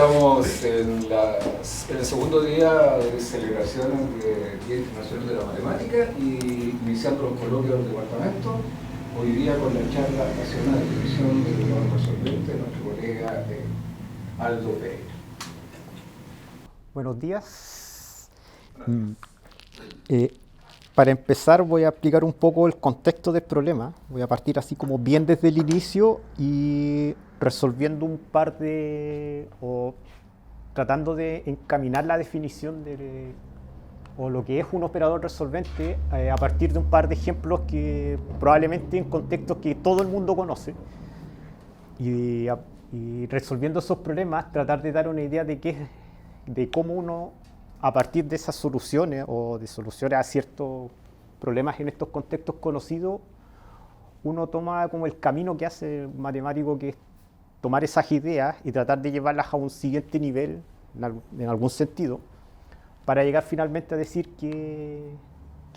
Estamos en el segundo día de celebración del Día Internacional de la Matemática y iniciando los coloquios del departamento, hoy día con la charla nacional de definición del operador resolvente de nuestro colega Aldo Pereira. Buenos días. Para empezar voy a explicar un poco el contexto del problema. Voy a partir así como bien desde el inicio y resolviendo un par de, o tratando de encaminar la definición o lo que es un operador resolvente a partir de un par de ejemplos que probablemente en contextos que todo el mundo conoce. Y resolviendo esos problemas, tratar de dar una idea de cómo uno, a partir de esas soluciones o de soluciones a ciertos problemas en estos contextos conocidos, uno toma como el camino que hace el matemático, que es tomar esas ideas y tratar de llevarlas a un siguiente nivel, en algún sentido, para llegar finalmente a decir qué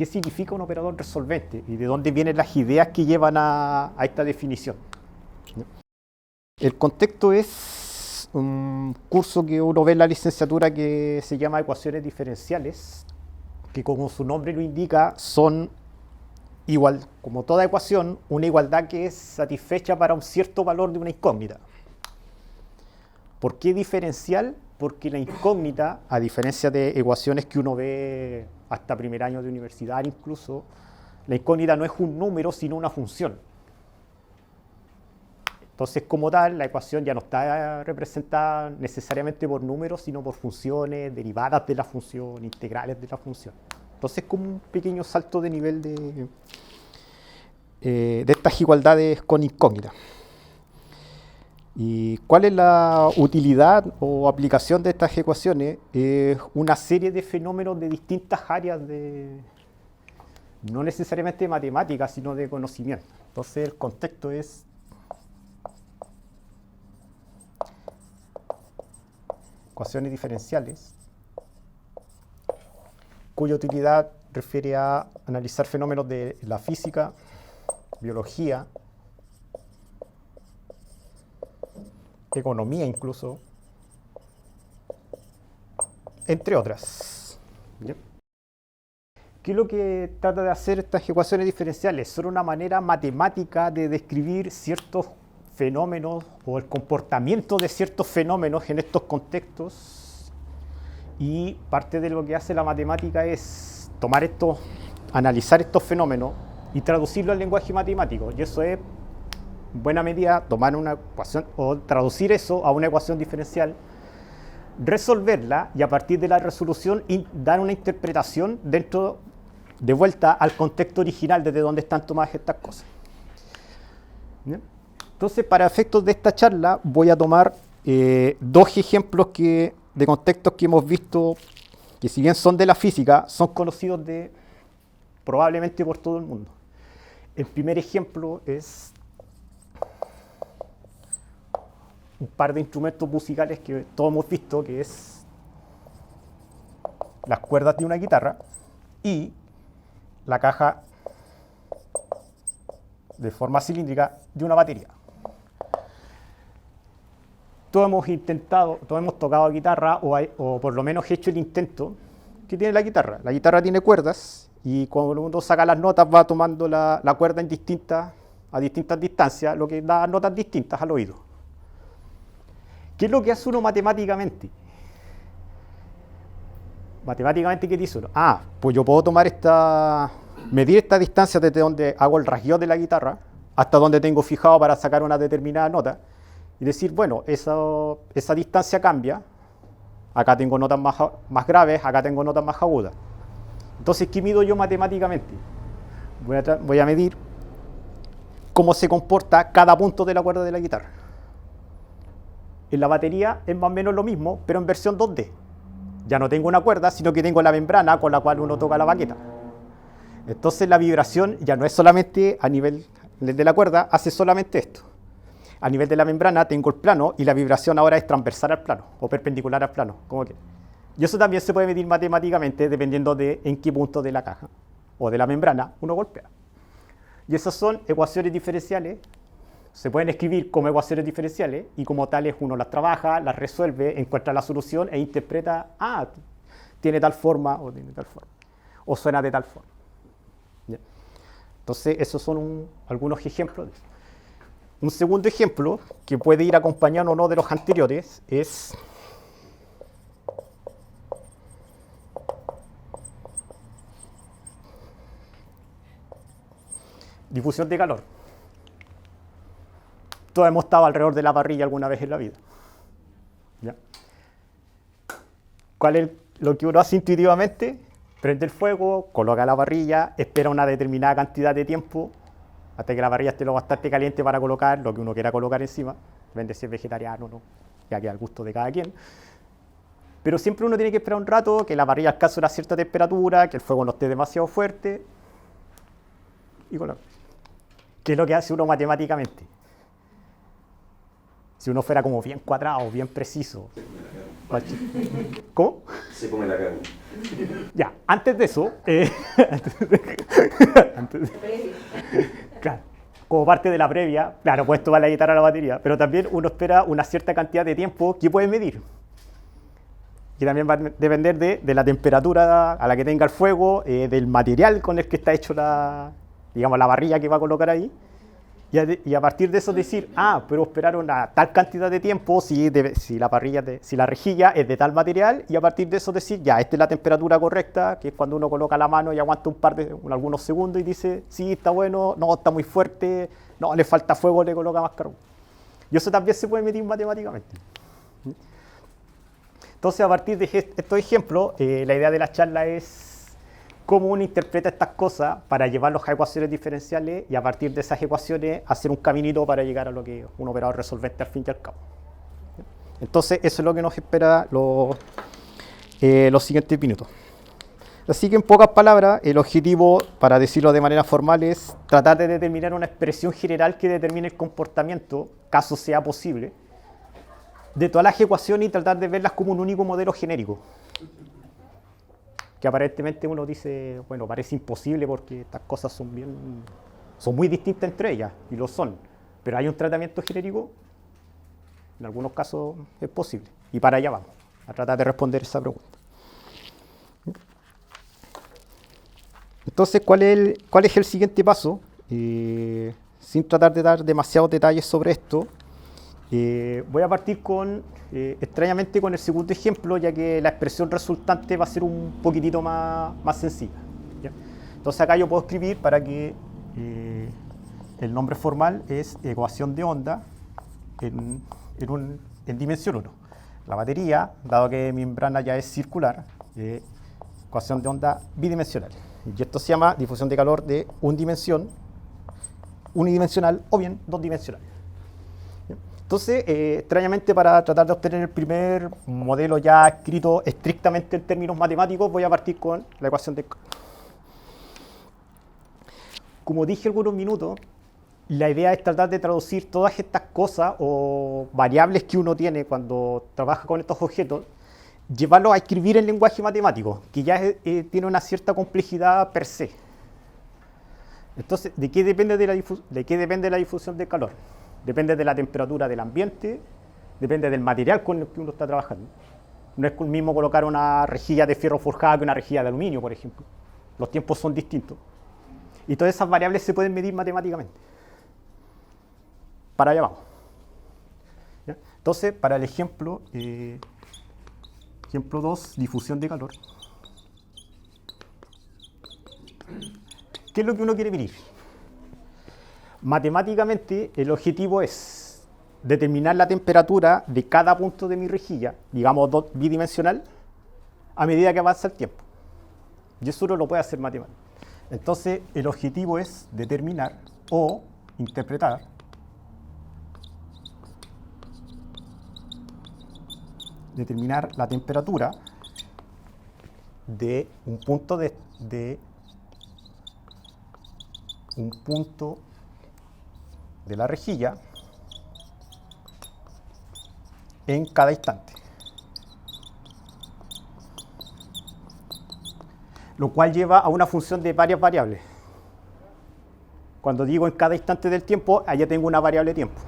significa un operador resolvente y de dónde vienen las ideas que llevan a esta definición. El contexto es un curso que uno ve en la licenciatura que se llama Ecuaciones Diferenciales, que como su nombre lo indica, son igual, como toda ecuación, una igualdad que es satisfecha para un cierto valor de una incógnita. ¿Por qué diferencial? Porque la incógnita, a diferencia de ecuaciones que uno ve hasta primer año de universidad incluso, la incógnita no es un número, sino una función. Entonces, como tal, la ecuación ya no está representada necesariamente por números, sino por funciones, derivadas de la función, integrales de la función. Entonces, como un pequeño salto de nivel de estas igualdades con incógnita. ¿Y cuál es la utilidad o aplicación de estas ecuaciones? Es una serie de fenómenos de distintas áreas no necesariamente de matemáticas, sino de conocimiento. Entonces, el contexto es ecuaciones diferenciales, cuya utilidad refiere a analizar fenómenos de la física, biología, economía incluso, entre otras. ¿Bien? ¿Qué es lo que trata de hacer estas ecuaciones diferenciales? Son una manera matemática de describir ciertos fenómenos o el comportamiento de ciertos fenómenos en estos contextos, y parte de lo que hace la matemática es analizar estos fenómenos y traducirlo al lenguaje matemático, y eso es en buena medida tomar una ecuación o traducir eso a una ecuación diferencial, resolverla y a partir de la resolución dar una interpretación de vuelta al contexto original desde donde están tomadas estas cosas. ¿Bien? Entonces, para efectos de esta charla, voy a tomar dos ejemplos de contextos que hemos visto, que si bien son de la física, son conocidos probablemente por todo el mundo. El primer ejemplo es un par de instrumentos musicales que todos hemos visto, que es las cuerdas de una guitarra y la caja de forma cilíndrica de una batería. Todos hemos tocado guitarra o por lo menos hecho el intento que tiene la guitarra. La guitarra tiene cuerdas y cuando uno saca las notas va tomando la cuerda a distintas distancias, lo que da notas distintas al oído. ¿Qué es lo que hace uno matemáticamente? Matemáticamente, ¿qué dice uno? Pues yo puedo medir esta distancia desde donde hago el rasgueo de la guitarra hasta donde tengo fijado para sacar una determinada nota y decir, bueno, esa distancia cambia, acá tengo notas más graves, acá tengo notas más agudas. Entonces, ¿qué mido yo matemáticamente? Voy a medir cómo se comporta cada punto de la cuerda de la guitarra. En la batería es más o menos lo mismo, pero en versión 2D. Ya no tengo una cuerda, sino que tengo la membrana con la cual uno toca la baqueta. Entonces la vibración ya no es solamente a nivel de la cuerda, hace solamente esto. A nivel de la membrana tengo el plano y la vibración ahora es transversal al plano o perpendicular al plano. Y eso también se puede medir matemáticamente dependiendo de en qué punto de la caja o de la membrana uno golpea. Y esas son ecuaciones diferenciales se pueden escribir como ecuaciones diferenciales y como tales uno las trabaja, las resuelve, encuentra la solución e interpreta, tiene tal forma o tiene tal forma, o suena de tal forma. ¿Ya? Entonces, esos son algunos ejemplos. Un segundo ejemplo, que puede ir acompañado o no de los anteriores, es difusión de calor. Todos hemos estado alrededor de la parrilla alguna vez en la vida. ¿Ya? ¿Cuál es lo que uno hace intuitivamente? Prende el fuego, coloca la parrilla, espera una determinada cantidad de tiempo hasta que la parrilla esté lo bastante caliente para colocar lo que uno quiera colocar encima. Depende si es vegetariano o no, ya queda al gusto de cada quien. Pero siempre uno tiene que esperar un rato, que la parrilla alcance una cierta temperatura, que el fuego no esté demasiado fuerte, y colocar. ¿Qué es lo que hace uno matemáticamente? Si uno fuera como bien cuadrado, bien preciso. ¿Cómo? Se come la carne. Ya, antes de eso, claro, como parte de la previa, claro, puedes tomar la guitarra a la batería, pero también uno espera una cierta cantidad de tiempo que puede medir. Y también va a depender de la temperatura a la que tenga el fuego, del material con el que está hecho la parrilla que va a colocar ahí. Y a partir de eso decir, pero esperar una tal cantidad de tiempo si la rejilla es de tal material, y a partir de eso decir, esta es la temperatura correcta, que es cuando uno coloca la mano y aguanta algunos segundos y dice, sí, está bueno, no, está muy fuerte, no, le falta fuego, le coloca más carbón. Y eso también se puede medir matemáticamente. Entonces, a partir de estos ejemplos, la idea de la charla es cómo uno interpreta estas cosas para llevarlos a ecuaciones diferenciales y a partir de esas ecuaciones hacer un caminito para llegar a lo que un operador resolvente al fin y al cabo. Entonces, eso es lo que nos espera los siguientes minutos. Así que, en pocas palabras, el objetivo, para decirlo de manera formal, es tratar de determinar una expresión general que determine el comportamiento, caso sea posible, de todas las ecuaciones y tratar de verlas como un único modelo genérico. Que aparentemente uno dice, bueno, parece imposible porque estas cosas son muy distintas entre ellas, y lo son. Pero hay un tratamiento genérico, en algunos casos es posible. Y para allá vamos, a tratar de responder esa pregunta. Entonces, ¿cuál es el siguiente paso? Sin tratar de dar demasiados detalles sobre esto, voy a partir extrañamente con el segundo ejemplo, ya que la expresión resultante va a ser un poquitito más sencilla. ¿Ya? Entonces acá yo puedo escribir para que el nombre formal es ecuación de onda en dimensión 1. La batería, dado que mi membrana ya es circular, ecuación de onda bidimensional. Y esto se llama difusión de calor de unidimensional o bien dos-dimensional. Entonces, extrañamente, para tratar de obtener el primer modelo ya escrito estrictamente en términos matemáticos, voy a partir con la ecuación de calor. Como dije algunos minutos, la idea es tratar de traducir todas estas cosas o variables que uno tiene cuando trabaja con estos objetos, llevarlos a escribir en lenguaje matemático, que ya tiene una cierta complejidad per se. Entonces, ¿de qué depende la difusión del calor? Depende de la temperatura del ambiente, depende del material con el que uno está trabajando. No es lo mismo colocar una rejilla de fierro forjada que una rejilla de aluminio, por ejemplo. Los tiempos son distintos. Y todas esas variables se pueden medir matemáticamente. Para allá vamos. ¿Ya? Entonces, para el ejemplo 2, difusión de calor. ¿Qué es lo que uno quiere medir? Matemáticamente, el objetivo es determinar la temperatura de cada punto de mi rejilla, digamos bidimensional, a medida que avanza el tiempo. Y eso uno lo puede hacer matemáticamente. Entonces, el objetivo es determinar o interpretar la temperatura de un punto de la rejilla en cada instante. Lo cual lleva a una función de varias variables. Cuando digo en cada instante del tiempo, allá tengo una variable tiempo.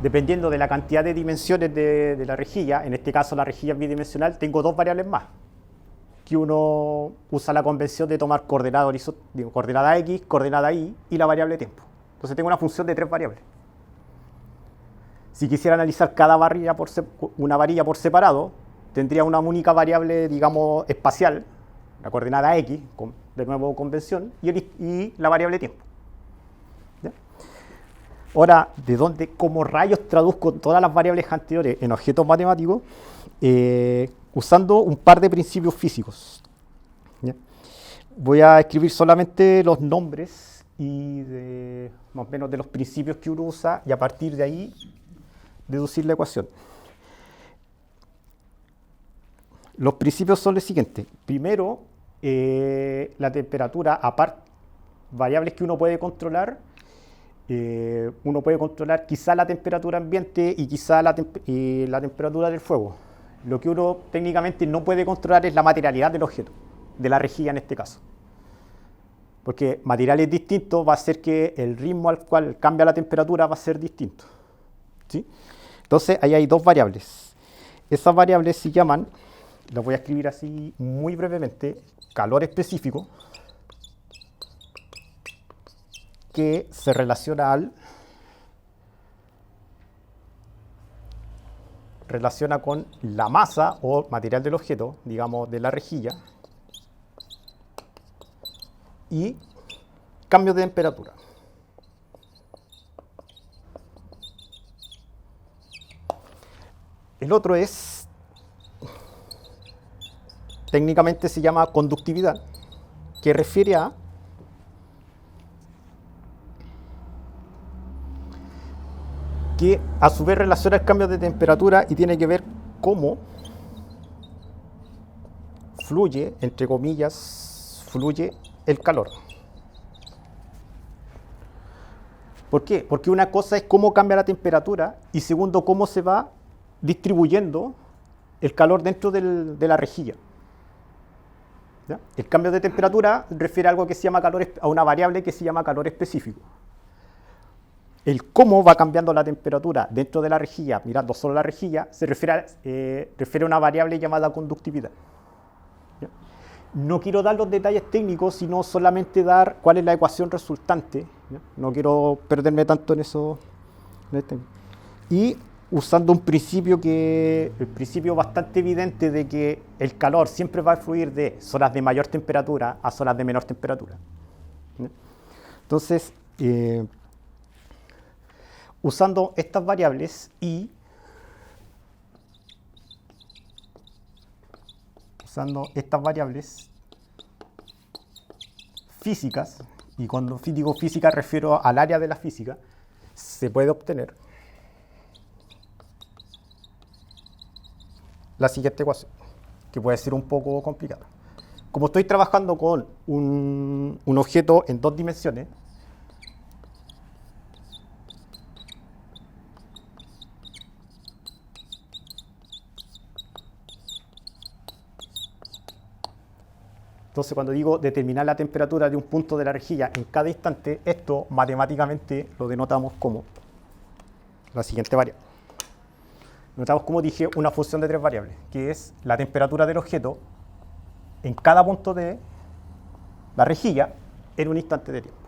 Dependiendo de la cantidad de dimensiones de la rejilla, en este caso la rejilla es bidimensional, tengo dos variables más. Que uno usa la convención de tomar coordenada X, coordenada Y y la variable tiempo. Entonces tengo una función de tres variables. Si quisiera analizar cada una varilla por separado, tendría una única variable, digamos, espacial, la coordenada X, de nuevo convención, y la variable tiempo. ¿Ya? Ahora, cómo rayos traduzco todas las variables anteriores en objetos matemáticos? Usando un par de principios físicos. ¿Ya? Voy a escribir solamente los nombres y más o menos de los principios que uno usa, y a partir de ahí deducir la ecuación. Los principios son los siguientes. Primero, la temperatura, aparte, variables que uno puede controlar quizá la temperatura ambiente y quizá la temperatura del fuego. Lo que uno técnicamente no puede controlar es la materialidad del objeto, de la rejilla en este caso. Porque materiales distintos va a hacer que el ritmo al cual cambia la temperatura va a ser distinto. ¿Sí? Entonces, ahí hay dos variables. Esas variables se llaman, las voy a escribir así muy brevemente, calor específico, que se relaciona con la masa o material del objeto, digamos, de la rejilla, y cambios de temperatura. El otro técnicamente se llama conductividad, que refiere a que a su vez relaciona el cambio de temperatura y tiene que ver cómo fluye, entre comillas, fluye el calor. ¿Por qué? Porque una cosa es cómo cambia la temperatura y segundo, cómo se va distribuyendo el calor dentro de la rejilla. ¿Ya? El cambio de temperatura refiere a algo que se llama a una variable que se llama calor específico. El cómo va cambiando la temperatura dentro de la rejilla, mirando solo la rejilla, se refiere a una variable llamada conductividad. ¿Ya? No quiero dar los detalles técnicos, sino solamente dar cuál es la ecuación resultante. ¿Ya? No quiero perderme tanto en eso. Y usando un principio bastante evidente de que el calor siempre va a fluir de zonas de mayor temperatura a zonas de menor temperatura. ¿Ya? Entonces, usando estas variables y usando estas variables físicas, y cuando digo física refiero al área de la física, se puede obtener la siguiente ecuación, que puede ser un poco complicada. Como estoy trabajando con un objeto en dos dimensiones, entonces cuando digo determinar la temperatura de un punto de la rejilla en cada instante, esto matemáticamente lo denotamos como la siguiente variable. Notamos, como dije, una función de tres variables, que es la temperatura del objeto en cada punto de la rejilla en un instante de tiempo.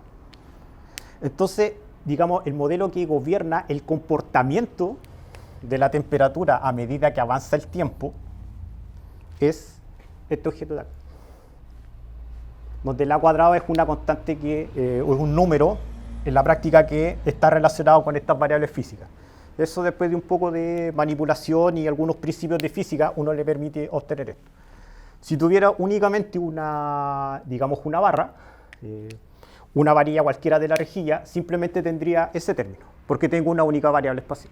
Entonces, digamos, el modelo que gobierna el comportamiento de la temperatura a medida que avanza el tiempo es este objeto de acá, donde el a cuadrado es una constante es un número en la práctica que está relacionado con estas variables físicas. Eso, después de un poco de manipulación y algunos principios de física, uno le permite obtener esto. Si tuviera únicamente una barra, una varilla cualquiera de la rejilla, simplemente tendría ese término, porque tengo una única variable espacial.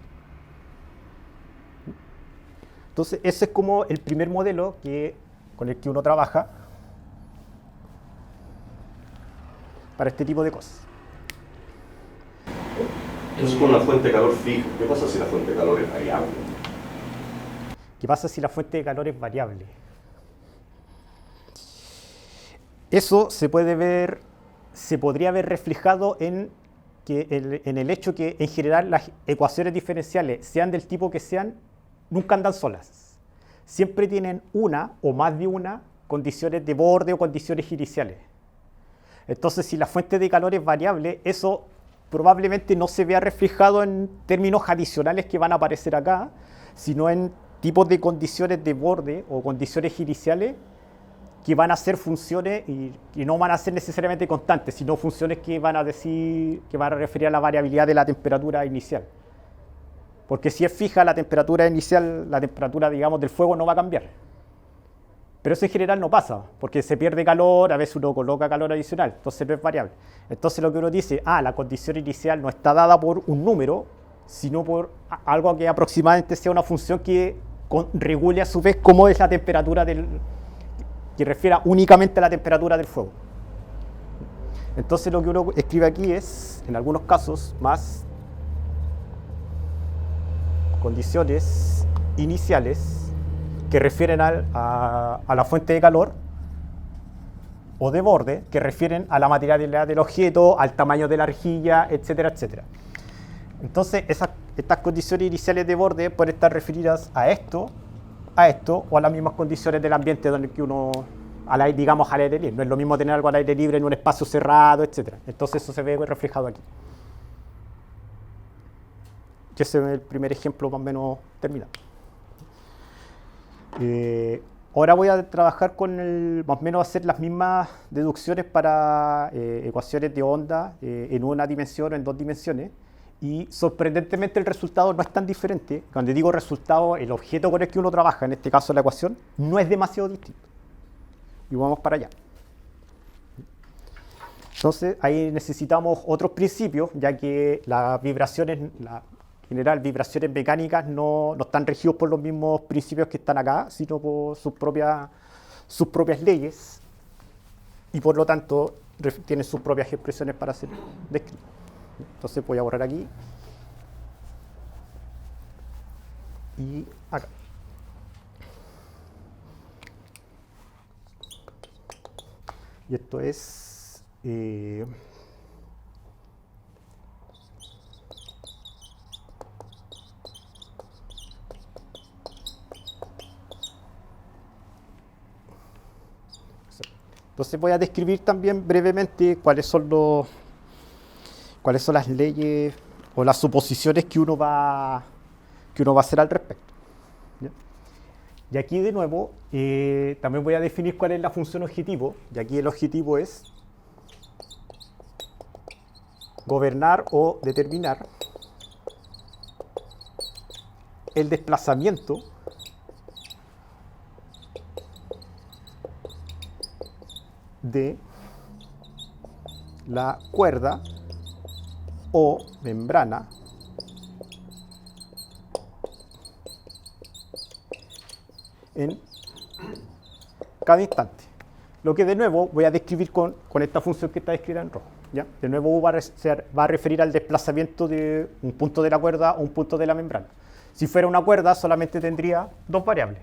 Entonces, ese es como el primer modelo con el que uno trabaja para este tipo de cosas. Eso es con una fuente de calor fija. ¿Qué pasa si la fuente de calor es variable? ¿Qué pasa si la fuente de calor es variable? Eso se puede ver se podría ver reflejado en el hecho que en general las ecuaciones diferenciales, sean del tipo que sean, nunca andan solas. Siempre tienen una o más de una condiciones de borde o condiciones iniciales. Entonces, si la fuente de calor es variable, eso probablemente no se vea reflejado en términos adicionales que van a aparecer acá, sino en tipos de condiciones de borde o condiciones iniciales que van a ser funciones y no van a ser necesariamente constantes, sino funciones que van a referir a la variabilidad de la temperatura inicial. Porque si es fija la temperatura inicial, la temperatura, digamos, del fuego no va a cambiar. Pero eso en general no pasa, porque se pierde calor, a veces uno coloca calor adicional, entonces no es variable. Entonces lo que uno dice, la condición inicial no está dada por un número, sino por algo que aproximadamente sea una función que regule a su vez cómo es la temperatura que refiera únicamente a la temperatura del fuego. Entonces lo que uno escribe aquí es, en algunos casos, más condiciones iniciales que refieren a la fuente de calor, o de borde, que refieren a la materialidad del objeto, al tamaño de la arcilla, etcétera, etcétera. Entonces, estas condiciones iniciales de borde pueden estar referidas a esto, o a las mismas condiciones del ambiente donde que uno, digamos, al aire libre. No es lo mismo tener algo al aire libre en un espacio cerrado, etcétera. Entonces, eso se ve reflejado aquí. Y ese es el primer ejemplo más o menos terminado. Ahora voy a trabajar con más o menos hacer las mismas deducciones para ecuaciones de onda en una dimensión o en dos dimensiones, y sorprendentemente el resultado no es tan diferente. Cuando digo resultado, el objeto con el que uno trabaja, en este caso la ecuación, no es demasiado distinto. Y vamos para allá. Entonces ahí necesitamos otros principios, ya que las vibraciones, en general, vibraciones mecánicas no están regidos por los mismos principios que están acá, sino por sus propias leyes, y por lo tanto tienen sus propias expresiones para ser descritas. Entonces voy a borrar aquí y acá. Y esto es entonces voy a describir también brevemente cuáles son las leyes o las suposiciones que uno va a hacer al respecto. ¿Ya? Y aquí de nuevo también voy a definir cuál es la función objetivo, y aquí el objetivo es gobernar o determinar el desplazamiento de la cuerda o membrana en cada instante. Lo que de nuevo voy a describir con esta función que está descrita en rojo. ¿Ya? De nuevo va a referir al desplazamiento de un punto de la cuerda o un punto de la membrana. Si fuera una cuerda, solamente tendría dos variables.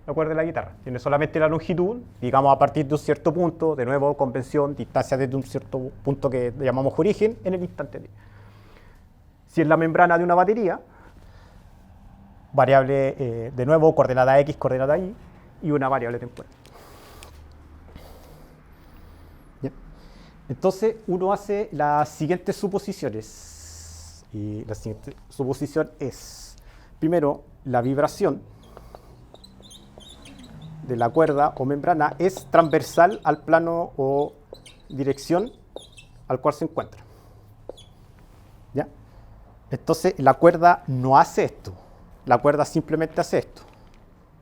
La cuerda de la guitarra tiene solamente la longitud, digamos a partir de un cierto punto, de nuevo convención, distancia desde un cierto punto que llamamos origen, en el instante t. Si es la membrana de una batería, variable, de nuevo, coordenada x, coordenada y, y una variable temporal. ¿Bien? Entonces, uno hace las siguientes suposiciones. Y la siguiente suposición es, primero, la vibración de la cuerda o membrana es transversal al plano o dirección al cual se encuentra. ¿Ya? Entonces, la cuerda no hace esto. La cuerda simplemente hace esto.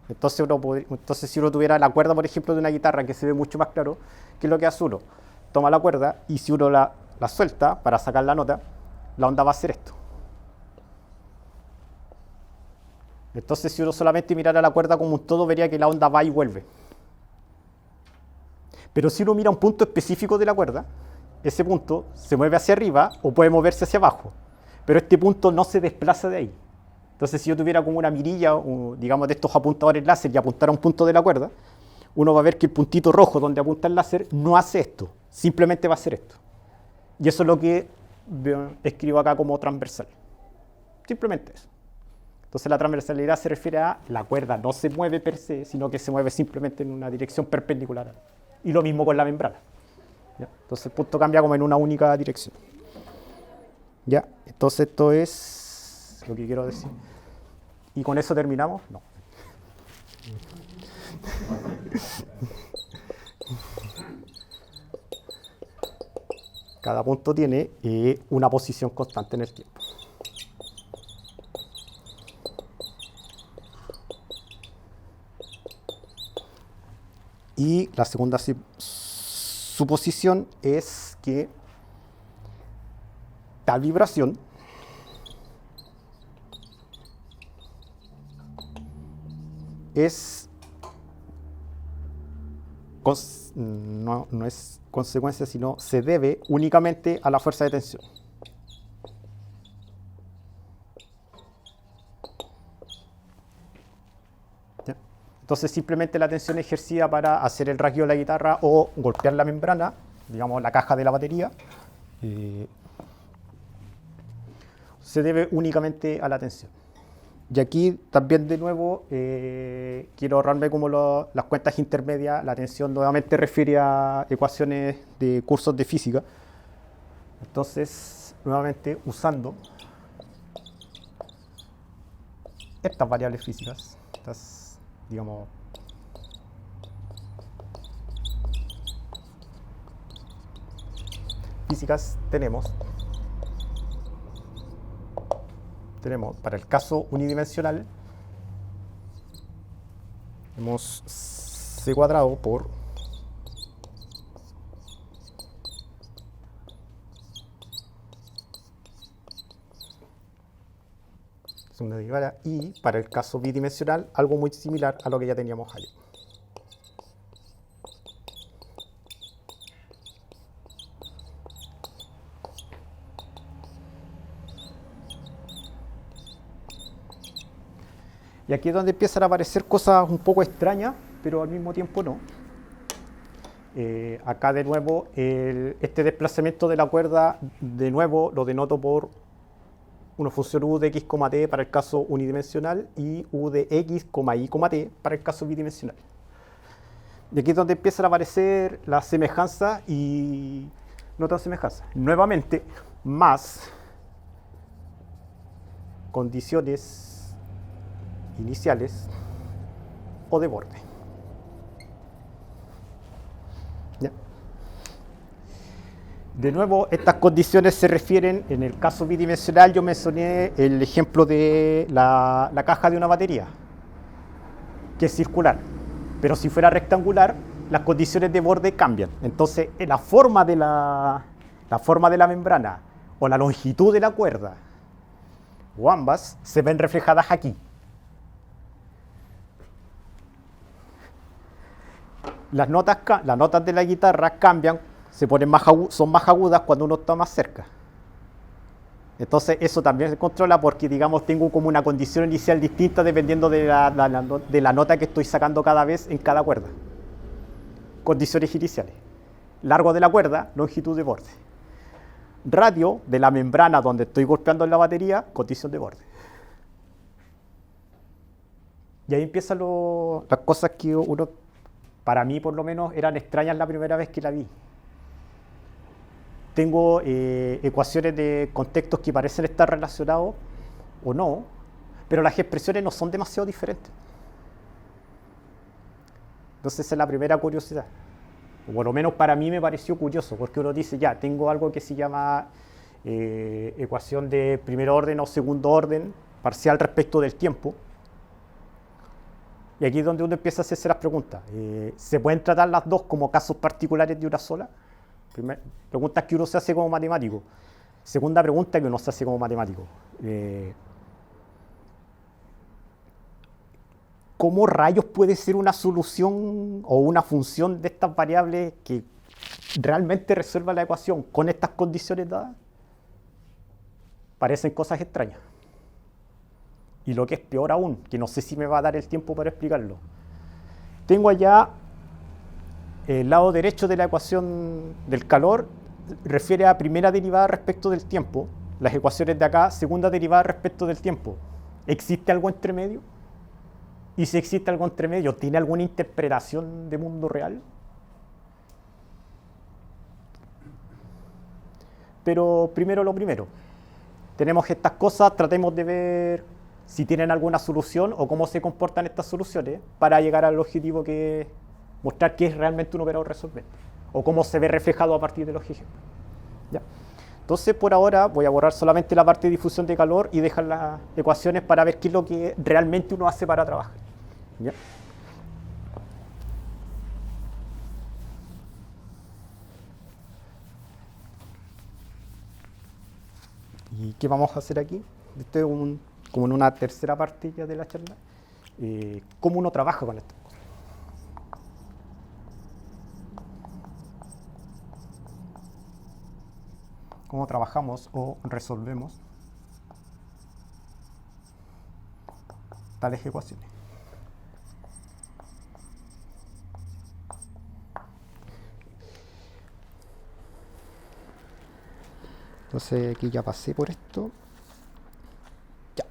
Entonces, si uno tuviera la cuerda, por ejemplo, de una guitarra, que se ve mucho más claro, ¿qué es lo que hace uno? Toma la cuerda y si uno la suelta para sacar la nota, la onda va a hacer esto. Entonces, si uno solamente mirara la cuerda como un todo, vería que la onda va y vuelve. Pero si uno mira un punto específico de la cuerda, ese punto se mueve hacia arriba o puede moverse hacia abajo. Pero este punto no se desplaza de ahí. Entonces, si yo tuviera como una mirilla, digamos, de estos apuntadores láser y apuntara a un punto de la cuerda, uno va a ver que el puntito rojo donde apunta el láser no hace esto, Simplemente va a ser esto. Y eso es lo que escribo acá como transversal. Simplemente eso. Entonces la transversalidad se refiere a la cuerda no se mueve per se, sino que se mueve simplemente en una dirección perpendicular. Y lo mismo con la membrana. ¿Ya? Entonces el punto cambia como en una única dirección. ¿Ya? Entonces esto es lo que quiero decir. ¿Y con eso terminamos? No. Cada punto tiene una posición constante en el tiempo. Y la segunda suposición es que tal vibración es no es consecuencia, sino se debe únicamente a la fuerza de tensión. ¿Ya? Entonces simplemente la tensión ejercida para hacer el rasgueo de la guitarra o golpear la membrana, digamos la caja de la batería, se debe únicamente a la tensión. Y aquí también de nuevo quiero ahorrarme como las cuentas intermedias. La tensión nuevamente refiere a ecuaciones de cursos de física. Entonces, nuevamente usando estas variables físicas, estas, digamos, físicas, tenemos para el caso unidimensional, tenemos c cuadrado por segunda derivada, y para el caso bidimensional, algo muy similar a lo que ya teníamos ayer. Y aquí es donde empiezan a aparecer cosas un poco extrañas, pero al mismo tiempo no. Acá de nuevo, este desplazamiento de la cuerda, de nuevo lo denoto por una función u de x, t para el caso unidimensional y u de x, y, t para el caso bidimensional. Y aquí es donde empiezan a aparecer las semejanzas y no tan semejanzas. Nuevamente, más condiciones iniciales o de borde. ¿Ya? De nuevo, estas condiciones se refieren, en el caso bidimensional yo mencioné el ejemplo de la caja de una batería, que es circular, pero si fuera rectangular, las condiciones de borde cambian. Entonces, la forma de la membrana o la longitud de la cuerda, o ambas, se ven reflejadas aquí. Las notas de la guitarra cambian, son más agudas cuando uno está más cerca. Entonces eso también se controla porque, digamos, tengo como una condición inicial distinta dependiendo de la nota que estoy sacando cada vez en cada cuerda. Condiciones iniciales. Largo de la cuerda, longitud de borde. Radio de la membrana donde estoy golpeando en la batería, condición de borde. Y ahí empiezan las cosas que uno, para mí por lo menos, eran extrañas la primera vez que la vi. Tengo ecuaciones de contextos que parecen estar relacionados o no, pero las expresiones no son demasiado diferentes. Entonces esa es la primera curiosidad. O por lo menos para mí me pareció curioso, porque uno dice, ya, tengo algo que se llama ecuación de primer orden o segundo orden parcial respecto del tiempo. Y aquí es donde uno empieza a hacerse las preguntas. ¿Se pueden tratar las dos como casos particulares de una sola? Preguntas que uno se hace como matemático. Segunda pregunta que uno se hace como matemático. ¿Cómo rayos puede ser una solución o una función de estas variables que realmente resuelva la ecuación con estas condiciones dadas? Parecen cosas extrañas. Y lo que es peor aún, que no sé si me va a dar el tiempo para explicarlo. Tengo allá el lado derecho de la ecuación del calor refiere a primera derivada respecto del tiempo. Las ecuaciones de acá, segunda derivada respecto del tiempo. ¿Existe algo entre medio? Y si existe algo entre medio, ¿tiene alguna interpretación de mundo real? Pero primero lo primero. Tenemos estas cosas, tratemos de ver si tienen alguna solución o cómo se comportan estas soluciones para llegar al objetivo que es mostrar qué es realmente un operador resolvente o cómo se ve reflejado a partir de los ejemplos. ¿Ya? Entonces, por ahora voy a borrar solamente la parte de difusión de calor y dejar las ecuaciones para ver qué es lo que realmente uno hace para trabajar. ¿Ya? ¿Y qué vamos a hacer aquí? Esto es como en una tercera parte ya de la charla. ¿Cómo uno trabaja con esto? ¿Cómo trabajamos o resolvemos tales ecuaciones? Entonces aquí ya pasé por esto. Ya.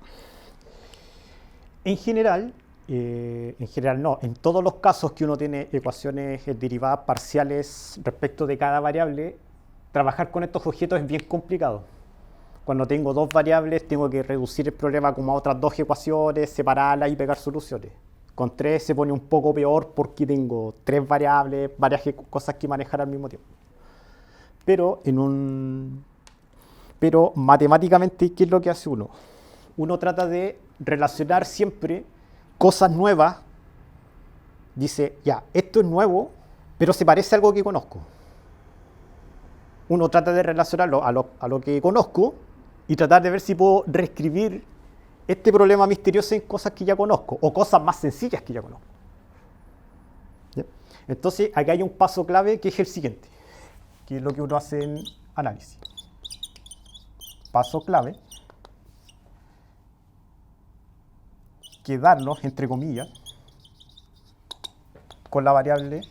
En general no, en todos los casos que uno tiene ecuaciones derivadas parciales respecto de cada variable, trabajar con estos objetos es bien complicado. Cuando tengo dos variables, tengo que reducir el problema como a otras dos ecuaciones, separarlas y pegar soluciones. Con tres se pone un poco peor porque tengo tres variables, varias cosas que manejar al mismo tiempo. Pero matemáticamente, ¿qué es lo que hace uno? Uno trata de relacionar siempre cosas nuevas. Dice, ya, esto es nuevo, pero se parece a algo que conozco. Uno trata de relacionarlo a lo que conozco y tratar de ver si puedo reescribir este problema misterioso en cosas que ya conozco o cosas más sencillas que ya conozco. ¿Ya? Entonces, aquí hay un paso clave que es el siguiente, que es lo que uno hace en análisis. Paso clave, quedarnos, entre comillas, con la variable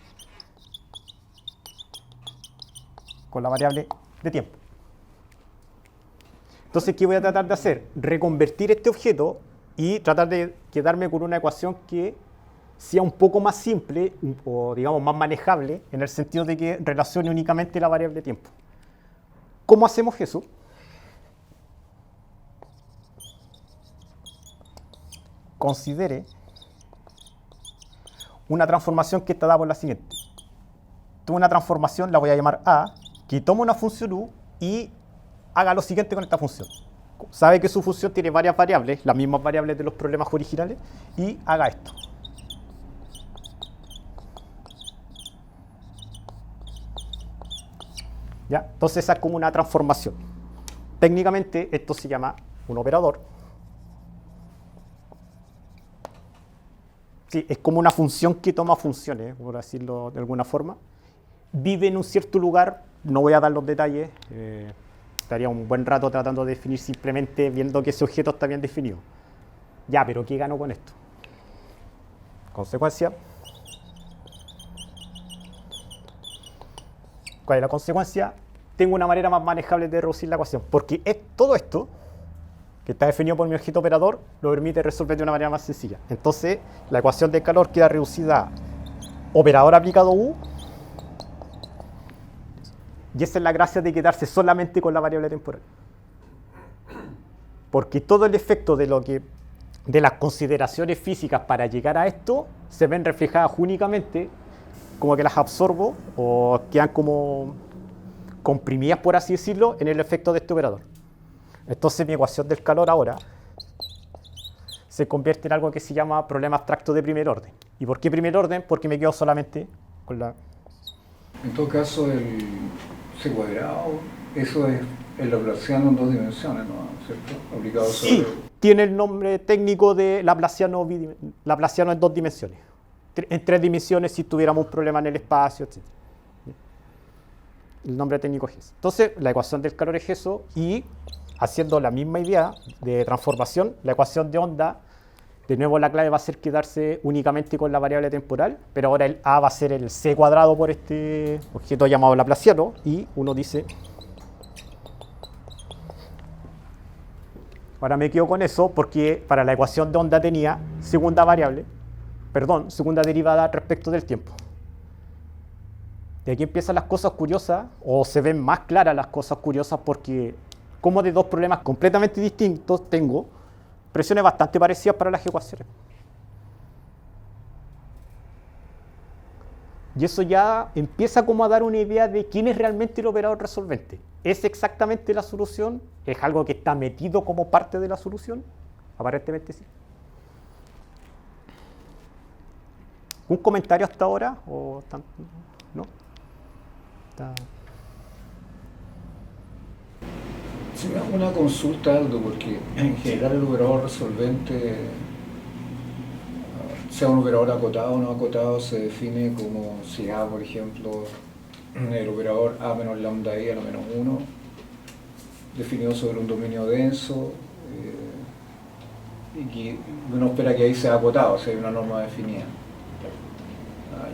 de tiempo. Entonces, ¿qué voy a tratar de hacer? Reconvertir este objeto y tratar de quedarme con una ecuación que sea un poco más simple o, digamos, más manejable en el sentido de que relacione únicamente la variable de tiempo. ¿Cómo hacemos eso? Considere una transformación que está dada por la siguiente. Tengo una transformación, la voy a llamar A, que toma una función U y haga lo siguiente con esta función. Sabe que su función tiene varias variables, las mismas variables de los problemas originales, y haga esto. ¿Ya? Entonces esa es como una transformación. Técnicamente esto se llama un operador. Sí, es como una función que toma funciones, por decirlo de alguna forma. Vive en un cierto lugar, no voy a dar los detalles, estaría un buen rato tratando de definir simplemente viendo que ese objeto está bien definido. Ya, pero ¿qué gano con esto? Consecuencia. ¿Cuál es la consecuencia? Tengo una manera más manejable de reducir la ecuación, porque todo esto que está definido por mi objeto operador, lo permite resolver de una manera más sencilla. Entonces, la ecuación del calor queda reducida a operador aplicado U, y esa es la gracia de quedarse solamente con la variable temporal. Porque todo el efecto de las consideraciones físicas para llegar a esto se ven reflejadas únicamente como que las absorbo o quedan como comprimidas, por así decirlo, en el efecto de este operador. Entonces mi ecuación del calor ahora se convierte en algo que se llama problema abstracto de primer orden. ¿Y por qué primer orden? Porque me quedo solamente con la... En todo caso, el C cuadrado, eso es el laplaciano en dos dimensiones, ¿no? ¿Cierto? Aplicado sobre... Sí, tiene el nombre técnico de laplaciano en dos dimensiones. En tres dimensiones si tuviéramos un problema en el espacio, etc. El nombre técnico es eso. Entonces, la ecuación del calor es eso, y haciendo la misma idea de transformación, la ecuación de onda De nuevo la clave va a ser quedarse únicamente con la variable temporal, pero ahora el a va a ser el c cuadrado por este objeto llamado laplaciano, y uno dice... Ahora me quedo con eso porque para la ecuación de onda tenía segunda derivada respecto del tiempo. De aquí empiezan las cosas curiosas, o se ven más claras las cosas curiosas, porque como de dos problemas completamente distintos tengo presiones bastante parecidas para las ecuaciones. Y eso ya empieza como a dar una idea de quién es realmente el operador resolvente. ¿Es exactamente la solución? ¿Es algo que está metido como parte de la solución? Aparentemente sí. ¿Un comentario hasta ahora? ¿O no? Sí, una consulta, Aldo, porque en general el operador resolvente, sea un operador acotado o no acotado, se define como si A, por ejemplo, el operador A menos lambda I a lo menos 1, definido sobre un dominio denso, y que uno espera que ahí sea acotado, o sea, hay una norma definida.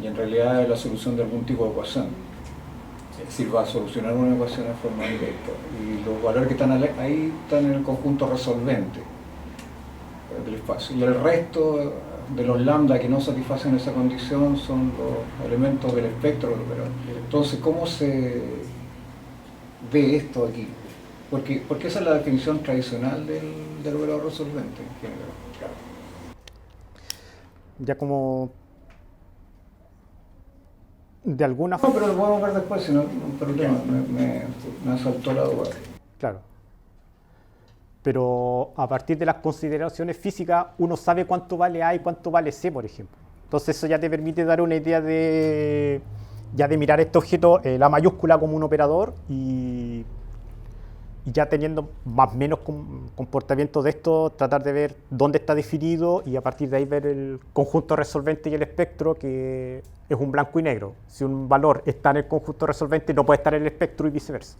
Y en realidad es la solución de algún tipo de ecuación. Es decir, va a solucionar una ecuación en forma directa. Y los valores que están ahí están en el conjunto resolvente del espacio. Y el resto de los lambda que no satisfacen esa condición son los elementos del espectro del operador. Entonces, ¿cómo se ve esto aquí? Porque esa es la definición tradicional del operador resolvente en general. Ya como... de alguna forma... No, pero lo podemos ver después, si no hay un problema. Me asaltó la duda. Claro. Pero a partir de las consideraciones físicas, uno sabe cuánto vale A y cuánto vale C, por ejemplo. Entonces eso ya te permite dar una idea de mirar este objeto, la mayúscula, como un operador, y ya teniendo más o menos comportamiento de esto, tratar de ver dónde está definido y a partir de ahí ver el conjunto resolvente y el espectro, que es un blanco y negro. Si un valor está en el conjunto resolvente, no puede estar en el espectro y viceversa.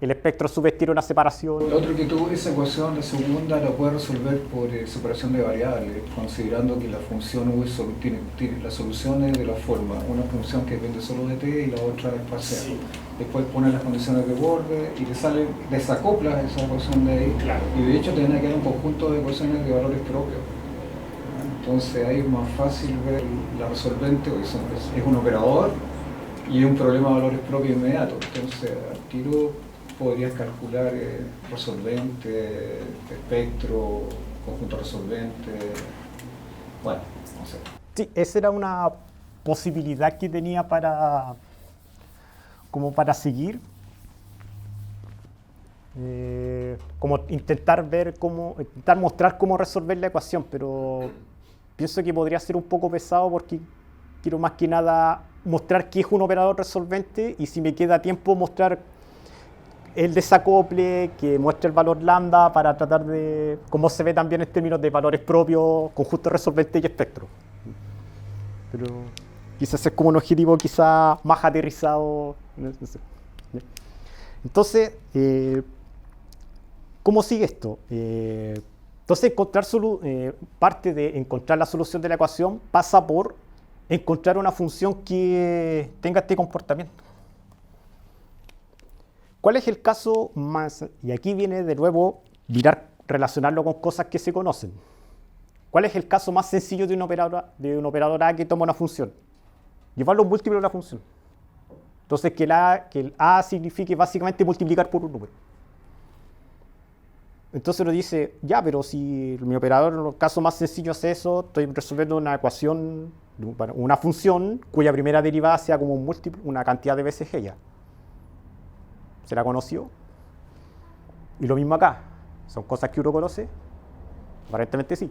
El espectro a su vez tiene una separación. Lo otro que tú, esa ecuación de segunda la puedes resolver por separación de variables, considerando que la función U tiene la solución es de la forma, una función que depende solo de t y la otra es parcial. Sí. Después pones las condiciones de borde y te sale, desacoplas esa ecuación de ahí. Claro. Y de hecho te viene a quedar un conjunto de ecuaciones de valores propios. Entonces ahí es más fácil ver la resolvente, porque es un operador y es un problema de valores propios inmediatos. Entonces al tiro podrías calcular resolvente, espectro, conjunto resolvente, bueno, no sé. Sí, esa era una posibilidad que tenía para seguir, como intentar mostrar cómo resolver la ecuación, pero pienso que podría ser un poco pesado porque quiero más que nada mostrar qué es un operador resolvente y si me queda tiempo mostrar el desacople, que muestre el valor lambda para tratar de cómo se ve también en términos de valores propios, conjunto resolvente y espectro. Pero quizás es como un objetivo quizás más aterrizado. No sé. Entonces, ¿cómo sigue esto? Entonces, parte de encontrar la solución de la ecuación pasa por encontrar una función que tenga este comportamiento. ¿Cuál es el caso más? Y aquí viene de nuevo relacionarlo con cosas que se conocen. ¿Cuál es el caso más sencillo de un operador A que toma una función? Llevarlo a un múltiplo de la función. Entonces que el A signifique básicamente multiplicar por un número. Entonces uno dice, ya, pero si mi operador en el caso más sencillo hace eso, estoy resolviendo una ecuación, una función cuya primera derivada sea como un múltiplo, una cantidad de veces ella. ¿Será conocido? Y lo mismo acá. ¿Son cosas que uno conoce? Aparentemente sí.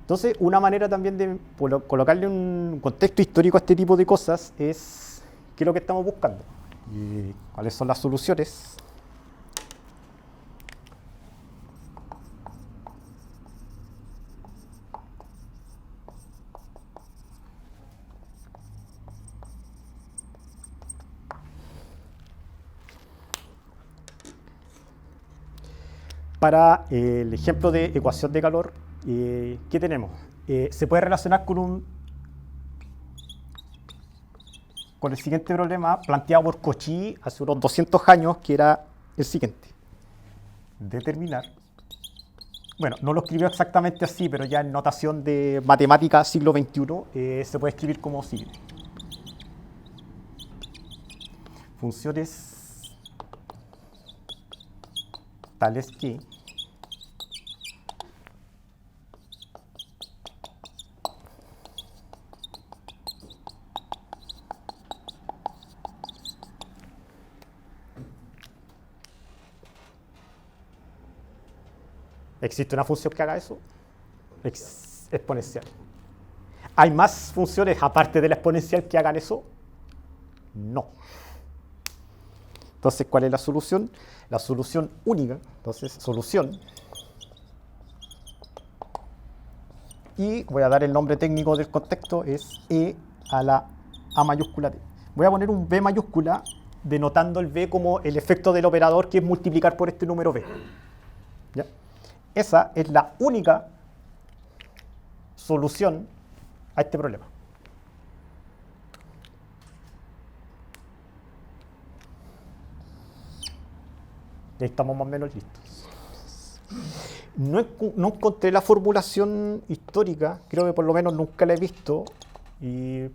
Entonces, una manera también de colocarle un contexto histórico a este tipo de cosas es qué es lo que estamos buscando y cuáles son las soluciones. Para el ejemplo de ecuación de calor, ¿qué tenemos? Se puede relacionar con el siguiente problema planteado por Cauchy hace unos 200 años, que era el siguiente. Determinar, bueno, no lo escribió exactamente así, pero ya en notación de matemática siglo XXI se puede escribir como sigue. Funciones tales que ¿existe una función que haga eso? Exponencial. ¿Hay más funciones aparte de la exponencial que hagan eso? No. Entonces, ¿cuál es la solución? La solución única, entonces, solución. Y voy a dar el nombre técnico del contexto, es E a la A mayúscula T. Voy a poner un B mayúscula, denotando el B como el efecto del operador, que es multiplicar por este número B. ¿Ya? Esa es la única solución a este problema. Ya estamos más o menos listos. No encontré la formulación histórica, creo que por lo menos nunca la he visto,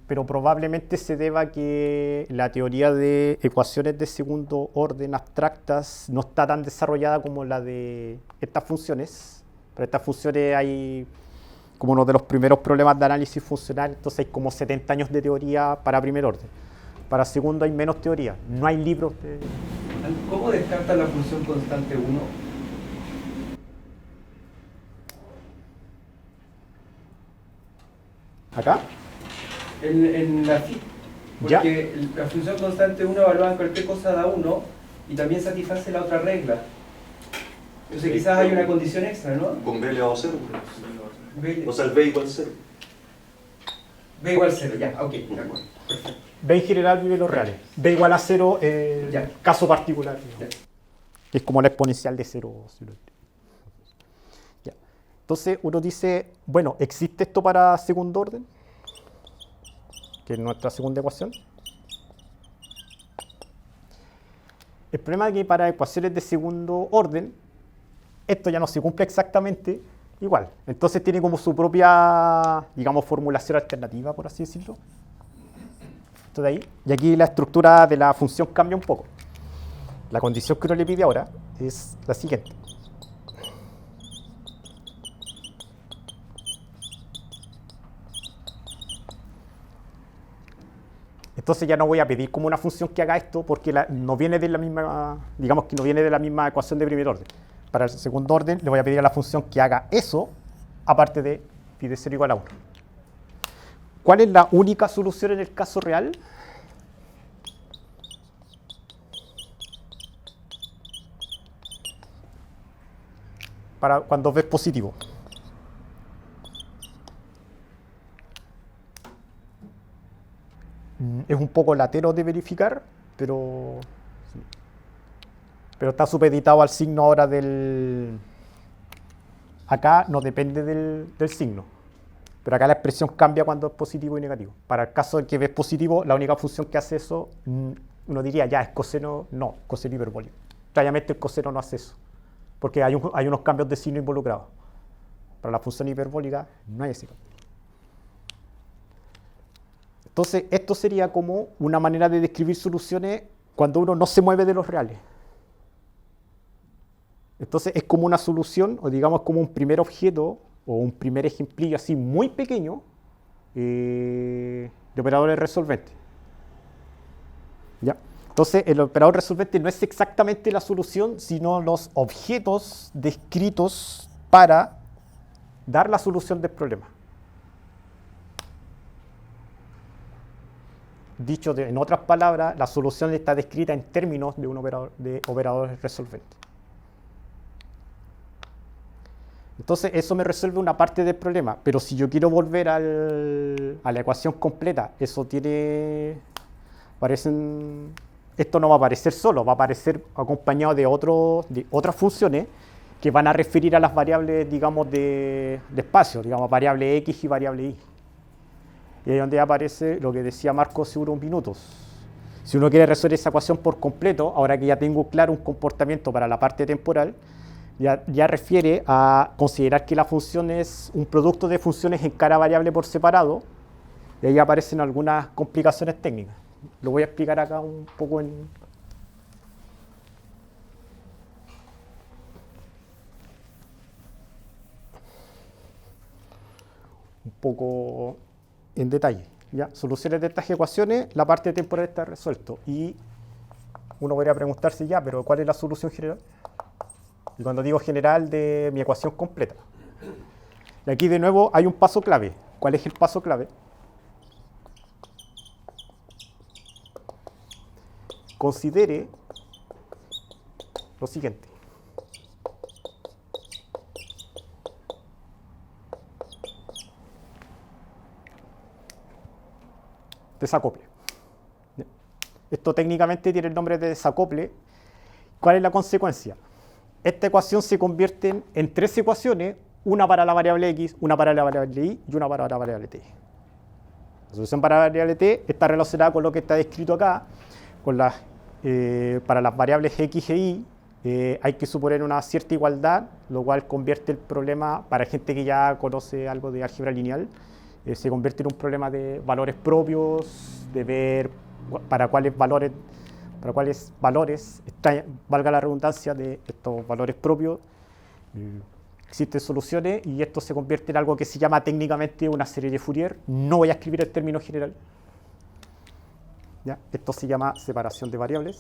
pero probablemente se deba a que la teoría de ecuaciones de segundo orden abstractas no está tan desarrollada como la de estas funciones. Pero estas funciones hay como uno de los primeros problemas de análisis funcional, entonces hay como 70 años de teoría para primer orden. Para segundo hay menos teoría, no hay libros de... ¿Cómo descarta la función constante 1? ¿Acá? En la FIT. Porque la función constante 1 evaluada en cualquier cosa da 1 y también satisface la otra regla. Entonces quizás hay una condición extra, ¿no? Con B elevado a 0. O sea, el B igual a 0. B igual a 0, ya, ok, de acuerdo. Perfecto. B en general vive los reales. B igual a 0 caso particular. Que es como la exponencial de 0. Ya. Entonces uno dice, bueno, ¿existe esto para segundo orden? Que es nuestra segunda ecuación. El problema es que para ecuaciones de segundo orden, esto ya no se cumple exactamente igual. Entonces tiene como su propia, digamos, formulación alternativa, por así decirlo. Esto de ahí. Y aquí la estructura de la función cambia un poco. La condición que uno le pide ahora es la siguiente. Entonces ya no voy a pedir como una función que haga esto porque no viene de la misma, digamos que no viene de la misma ecuación de primer orden. Para el segundo orden le voy a pedir a la función que haga eso, aparte de pi de 0 igual a 1. ¿Cuál es la única solución en el caso real? Para cuando v es positivo. Es un poco latero de verificar, pero está supeditado al signo ahora del... Acá no depende del signo, pero acá la expresión cambia cuando es positivo y negativo. Para el caso de que v es positivo, la única función que hace eso, uno diría, ya, es coseno, no, coseno hiperbólico. Claramente el coseno no hace eso, porque hay unos cambios de signo involucrados. Para la función hiperbólica no hay ese cambio. Entonces, esto sería como una manera de describir soluciones cuando uno no se mueve de los reales. Entonces, es como una solución, o digamos como un primer objeto, o un primer ejemplillo así muy pequeño de operadores resolventes. ¿Ya? Entonces, el operador resolvente no es exactamente la solución, sino los objetos descritos para dar la solución del problema. Dicho en otras palabras, la solución está descrita en términos de un operador de operadores resolventes. Entonces, eso me resuelve una parte del problema, pero si yo quiero volver a la ecuación completa, esto no va a aparecer solo, va a aparecer acompañado de otras funciones que van a referir a las variables, digamos, de espacio, digamos, variable X y variable Y. Y ahí es donde aparece lo que decía Marco hace unos minutos. Si uno quiere resolver esa ecuación por completo, ahora que ya tengo claro un comportamiento para la parte temporal, ya refiere a considerar que la función es un producto de funciones en cada variable por separado, y ahí aparecen algunas complicaciones técnicas. Lo voy a explicar acá un poco un poco en detalle. ¿Ya? Soluciones de estas ecuaciones, la parte temporal está resuelto. Y uno podría preguntarse ya, pero ¿cuál es la solución general? Y cuando digo general, de mi ecuación completa. Y aquí de nuevo hay un paso clave. ¿Cuál es el paso clave? Considere lo siguiente. Desacople. Esto técnicamente tiene el nombre de desacople. ¿Cuál es la consecuencia? Esta ecuación se convierte en tres ecuaciones, una para la variable X, una para la variable Y y una para la variable T. La solución para la variable T está relacionada con lo que está descrito acá, con para las variables X e Y hay que suponer una cierta igualdad, lo cual convierte el problema, para gente que ya conoce algo de álgebra lineal, se convierte en un problema de valores propios, de ver para cuáles valores, valga la redundancia, de estos valores propios, existen soluciones y esto se convierte en algo que se llama técnicamente una serie de Fourier. No voy a escribir el término general. ¿Ya? Esto se llama separación de variables.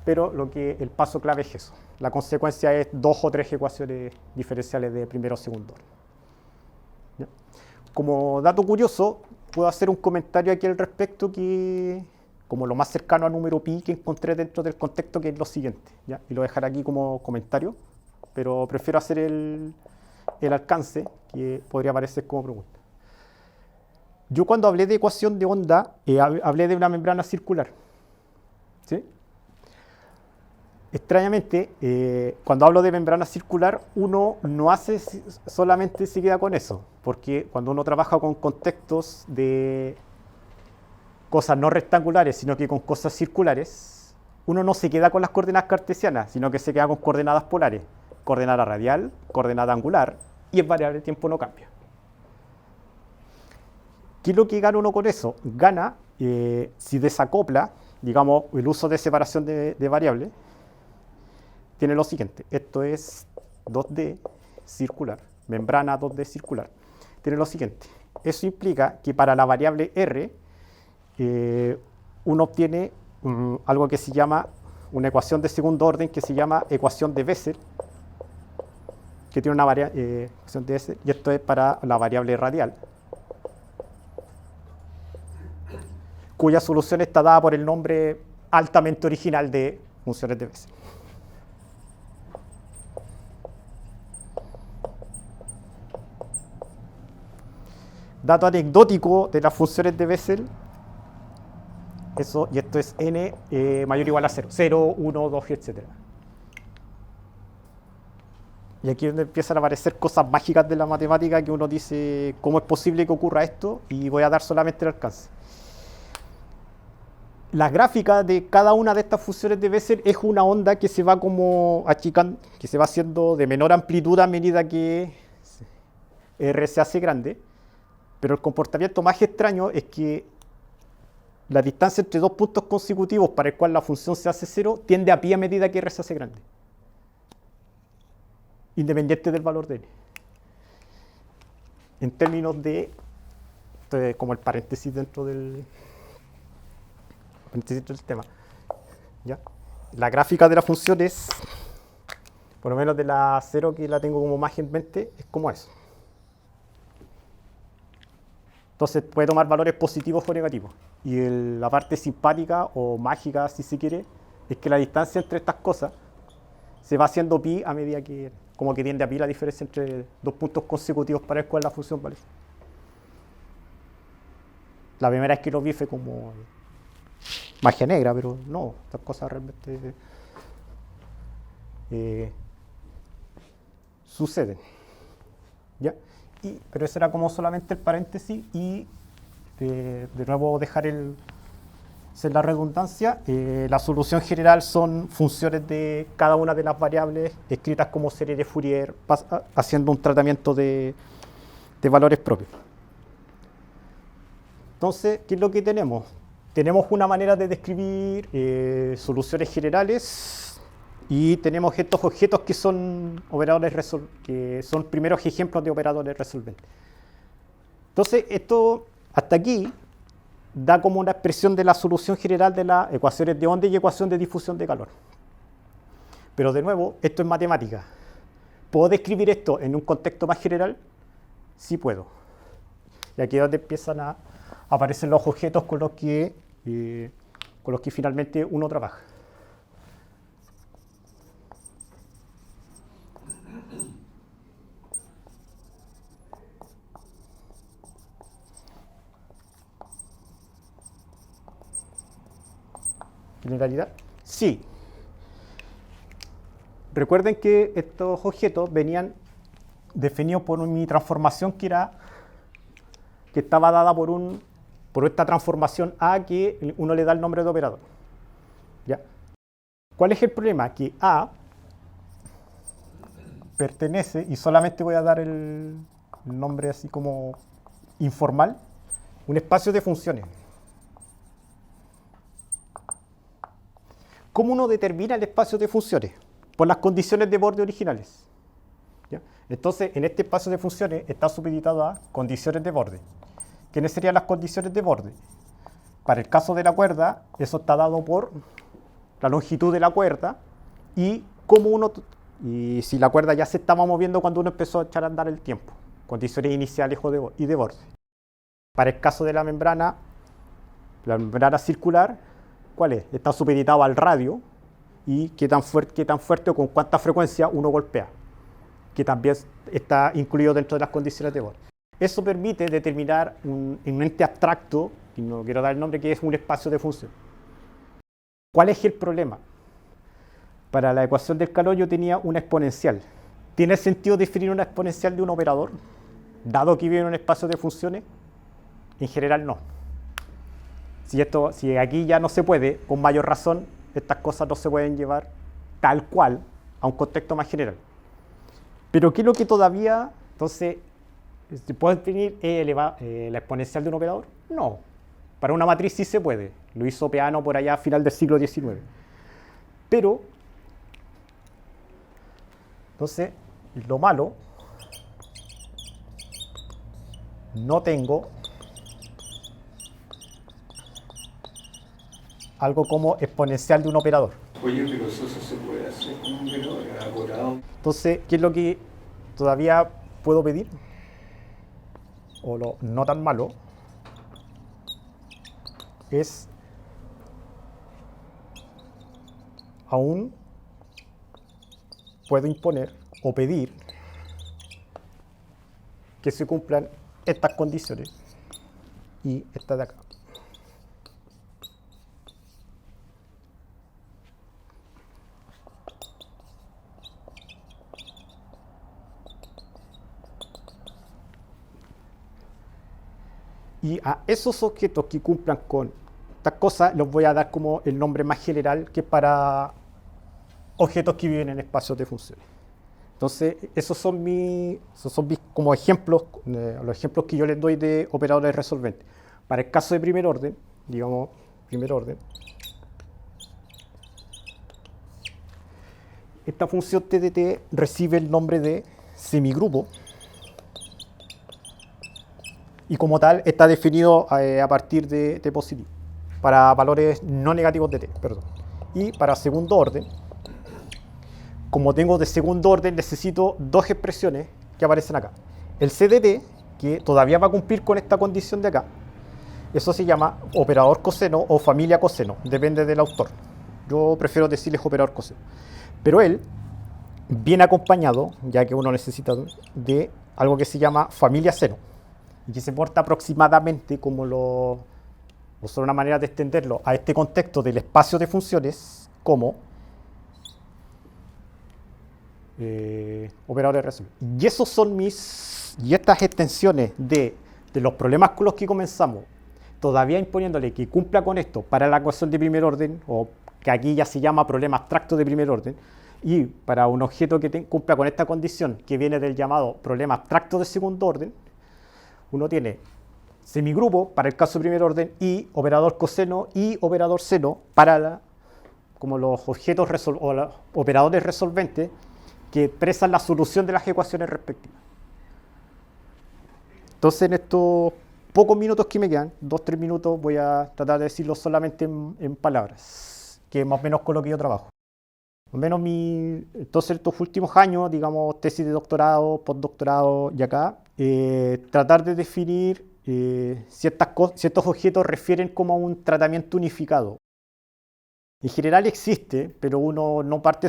Pero el paso clave es eso. La consecuencia es 2 o 3 ecuaciones diferenciales de primero o segundo orden. ¿Ya? Como dato curioso, puedo hacer un comentario aquí al respecto que, como lo más cercano a número pi que encontré dentro del contexto, que es lo siguiente. ¿Ya? Y lo dejaré aquí como comentario, pero prefiero hacer el alcance, que podría aparecer como pregunta. Yo cuando hablé de ecuación de onda, hablé de una membrana circular. ¿Sí? Extrañamente, cuando hablo de membrana circular, uno no solamente se queda con eso, porque cuando uno trabaja con contextos de cosas no rectangulares, sino que con cosas circulares, uno no se queda con las coordenadas cartesianas, sino que se queda con coordenadas polares, coordenada radial, coordenada angular, y el variable de tiempo no cambia. ¿Qué es lo que gana uno con eso? Gana, si desacopla, digamos, el uso de separación de variables, tiene lo siguiente. Esto es 2D circular, membrana 2D circular. Tiene lo siguiente. Eso implica que para la variable R, uno obtiene algo que se llama una ecuación de segundo orden que se llama ecuación de Bessel, que tiene una ecuación de Bessel, y esto es para la variable radial, cuya solución está dada por el nombre altamente original de funciones de Bessel. Dato anecdótico de las funciones de Bessel, y esto es n mayor o igual a 0, 0, 1, 2, etc. Y aquí es donde empiezan a aparecer cosas mágicas de la matemática que uno dice, ¿cómo es posible que ocurra esto? Y voy a dar solamente el alcance. La gráfica de cada una de estas funciones de Bessel es una onda que se va como achicando, que se va haciendo de menor amplitud a medida que R se hace grande. Pero el comportamiento más extraño es que la distancia entre dos puntos consecutivos para el cual la función se hace 0 tiende a pi a medida que R se hace grande, independiente del valor de n. En términos de, esto es como el paréntesis dentro del tema. ¿Ya? La gráfica de la función es, por lo menos de la 0 que la tengo como más en mente, es como eso. Entonces puede tomar valores positivos o negativos. Y la parte simpática o mágica, si se quiere, es que la distancia entre estas cosas se va haciendo pi a medida que, como que tiende a pi la diferencia entre dos puntos consecutivos para el cual la función vale. La primera vez que lo vi fue como magia negra, pero no, estas cosas realmente suceden. ¿Ya? Pero ese era como solamente el paréntesis y de nuevo dejar la redundancia. La solución general son funciones de cada una de las variables escritas como serie de Fourier, haciendo un tratamiento de valores propios. Entonces, ¿qué es lo que tenemos? Tenemos una manera de describir soluciones generales y tenemos estos objetos que son operadores que son primeros ejemplos de operadores resolventes. Entonces, esto hasta aquí da como una expresión de la solución general de las ecuaciones de onda y ecuación de difusión de calor. Pero de nuevo, esto es matemática. ¿Puedo describir esto en un contexto más general? Sí puedo. Y aquí es donde empiezan a aparecer los objetos con los que finalmente uno trabaja. ¿Generalidad? Sí. Recuerden que estos objetos venían definidos por mi transformación que estaba dada por esta transformación A que uno le da el nombre de operador. ¿Ya? ¿Cuál es el problema? Que A pertenece, y solamente voy a dar el nombre así como informal, un espacio de funciones. ¿Cómo uno determina el espacio de funciones? Por las condiciones de borde originales. ¿Ya? Entonces, en este espacio de funciones está supeditado a condiciones de borde. ¿Quiénes serían las condiciones de borde? Para el caso de la cuerda, eso está dado por la longitud de la cuerda y si la cuerda ya se estaba moviendo cuando uno empezó a echar a andar el tiempo. Condiciones iniciales y de borde. Para el caso de la membrana circular, ¿cuál es? Está supeditado al radio y qué tan fuerte o con cuánta frecuencia uno golpea, que también está incluido dentro de las condiciones de borde. Eso permite determinar un ente abstracto, y no quiero dar el nombre, que es un espacio de función. ¿Cuál es el problema? Para la ecuación del calor yo tenía una exponencial. ¿Tiene sentido definir una exponencial de un operador, dado que vive en un espacio de funciones? En general no. Si aquí ya no se puede, con mayor razón, estas cosas no se pueden llevar tal cual a un contexto más general. Pero ¿qué es lo que todavía, entonces, ¿puedo definir la exponencial de un operador? No. Para una matriz sí se puede. Lo hizo Peano por allá a final del siglo XIX. Pero, entonces, lo malo, no tengo algo como exponencial de un operador. Oye, pero eso se puede hacer con un operador elaborado. Entonces, ¿qué es lo que todavía puedo pedir? O lo no tan malo, es aún puedo imponer o pedir que se cumplan estas condiciones y esta de acá. Y a esos objetos que cumplan con estas cosas los voy a dar como el nombre más general, que es para objetos que viven en espacios de funciones. Entonces, esos son mis como ejemplos, los ejemplos que yo les doy de operadores resolventes. Para el caso de primer orden, digamos, esta función TDT recibe el nombre de semigrupo. Y como tal está definido a partir de t positivo, para valores no negativos de t, perdón. Y para segundo orden, como tengo de segundo orden, necesito dos expresiones que aparecen acá. El CDT, que todavía va a cumplir con esta condición de acá, eso se llama operador coseno o familia coseno, depende del autor. Yo prefiero decirles operador coseno. Pero él viene acompañado, ya que uno necesita, de algo que se llama familia seno, y que se porta aproximadamente como o son una manera de extenderlo a este contexto del espacio de funciones como operadores de resolución. Y esos son y estas extensiones de los problemas con los que comenzamos, todavía imponiéndole que cumpla con esto para la ecuación de primer orden, o que aquí ya se llama problema abstracto de primer orden, y para un objeto que cumpla con esta condición, que viene del llamado problema abstracto de segundo orden, uno tiene semigrupo para el caso de primer orden y operador coseno y operador seno para como los objetos o los operadores resolventes que expresan la solución de las ecuaciones respectivas. Entonces, en estos pocos minutos que me quedan, 2-3 minutos, voy a tratar de decirlo solamente en palabras, que es más o menos con lo que yo trabajo. Más o menos entonces, estos últimos años, digamos, tesis de doctorado, postdoctorado y acá, tratar de definir si estos objetos refieren como a un tratamiento unificado. En general existe, pero uno no parte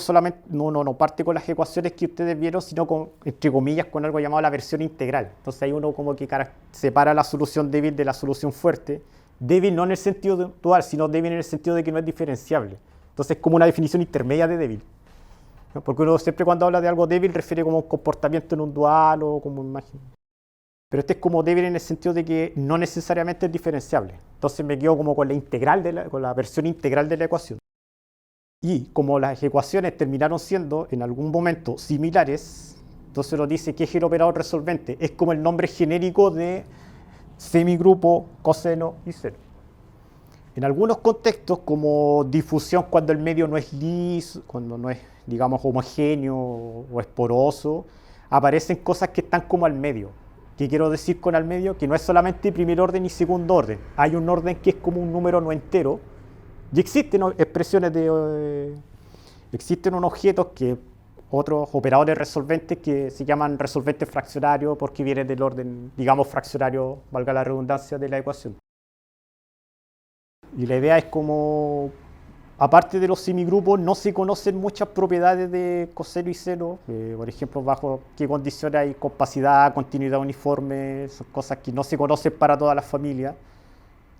con las ecuaciones que ustedes vieron, sino con, entre comillas, con algo llamado la versión integral. Entonces ahí uno como que separa la solución débil de la solución fuerte. Débil no en el sentido dual, sino débil en el sentido de que no es diferenciable. Entonces es como una definición intermedia de débil, ¿no? Porque uno siempre cuando habla de algo débil refiere como un comportamiento en un dual o como una imagen. Pero este es como débil en el sentido de que no necesariamente es diferenciable. Entonces me quedo como con la integral con la versión integral de la ecuación. Y como las ecuaciones terminaron siendo en algún momento similares, entonces uno dice que es el operador resolvente. Es como el nombre genérico de semigrupo, coseno y seno. En algunos contextos, como difusión cuando el medio no es liso, cuando no es, digamos, homogéneo o es poroso, aparecen cosas que están como al medio. ¿Qué quiero decir con al medio? Que no es solamente primer orden y segundo orden. Hay un orden que es como un número no entero. Y existen expresiones existen unos objetos otros operadores resolventes que se llaman resolventes fraccionarios porque vienen del orden, digamos, fraccionario, valga la redundancia, de la ecuación. Y la idea es como, aparte de los semigrupos, no se conocen muchas propiedades de coseno y seno. Por ejemplo, bajo qué condiciones hay compacidad, continuidad uniforme, son cosas que no se conocen para todas las familias,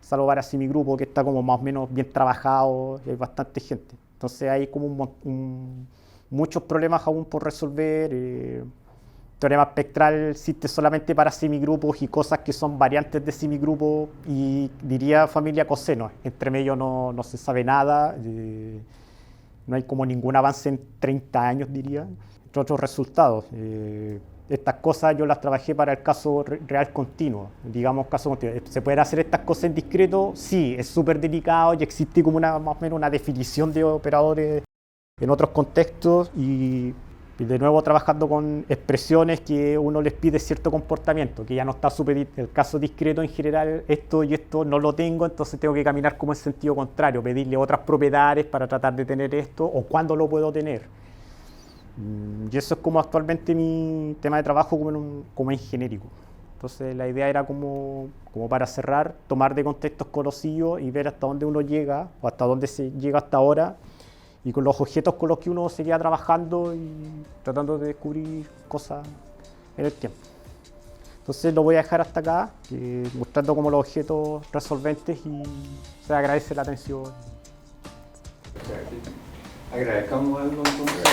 salvo para semigrupo, que está como más o menos bien trabajado y hay bastante gente. Entonces hay como muchos problemas aún por resolver. Teorema espectral existe solamente para semigrupos y cosas que son variantes de semigrupos y diría familia coseno. Entre medio no se sabe nada, no hay como ningún avance en 30 años, diría, entre otros resultados. Estas cosas yo las trabajé para el caso real continuo, digamos caso continuo. ¿Se pueden hacer estas cosas en discreto? Sí, es súper delicado y existe como más o menos una definición de operadores en otros contextos y de nuevo trabajando con expresiones que uno les pide cierto comportamiento, que ya no está supedido. El caso discreto en general, esto y esto no lo tengo, entonces tengo que caminar como en sentido contrario, pedirle otras propiedades para tratar de tener esto o cuándo lo puedo tener. Y eso es como actualmente mi tema de trabajo como en genérico. Entonces la idea era como para cerrar, tomar de contextos conocidos y ver hasta dónde uno llega o hasta dónde se llega hasta ahora y con los objetos con los que uno seguía trabajando y tratando de descubrir cosas en el tiempo. Entonces lo voy a dejar hasta acá, mostrando como los objetos resolventes y se agradece la atención. Agradezcamos algo entonces.